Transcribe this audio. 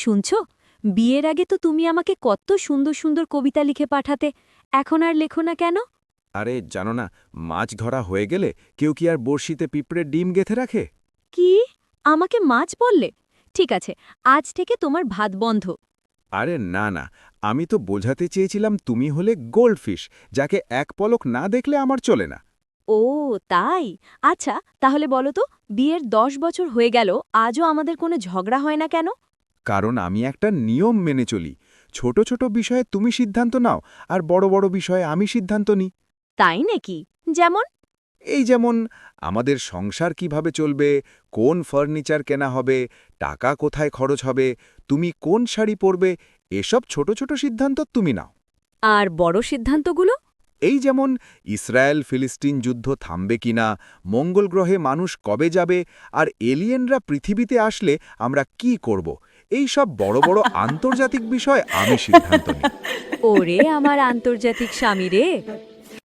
শুনছো? বিয়ের আগে তো তুমি আমাকে কত সুন্দর সুন্দর কবিতা লিখে পাঠাতে, এখন আর লেখো না কেন? আরে জানো না, মাছ ধরা হয়ে গেলে কেউ কি আর বড়শিতে পিঁপড়ের ডিম গেঁথে রাখে? কি? আমাকে মাছ বললে? ঠিক আছে, আজ থেকে তোমার ভাত বন্ধ। আরে না না, আমি তো বোঝাতে চেয়েছিলাম তুমি হলে গোল্ডফিশ, যাকে এক পলক না দেখলে আমার চলে না। ও তাই? আচ্ছা, তাহলে বলো তো, বিয়ের 10 বছর হয়ে গেল, আজও আমাদের কোনো ঝগড়া হয় না কেন? কারণ আমি একটা নিয়ম মেনে চলি। ছোট ছোট বিষয়ে তুমি সিদ্ধান্ত নাও, আর বড় বড় বিষয়ে আমি সিদ্ধান্ত নিই। তাই নাকি? যেমন? এই যেমন, আমাদের সংসার কিভাবে চলবে, কোন ফার্নিচার কেনা হবে, টাকা কোথায় খরচ হবে, তুমি কোন শাড়ি পরবে, এসব ছোট ছোট সিদ্ধান্ত তুমি নাও। আর বড় সিদ্ধান্তগুলো? এই যেমন, ইসরায়েল ফিলিস্তিন যুদ্ধ থামবে কিনা, মঙ্গল গ্রহে মানুষ কবে যাবে, আর এলিয়েনরা পৃথিবীতে আসলে আমরা কি করব, এই সব বড় বড় আন্তর্জাতিক বিষয় আমি সিদ্ধান্ত নিই। ওরে আমার আন্তর্জাতিক স্বামী রে!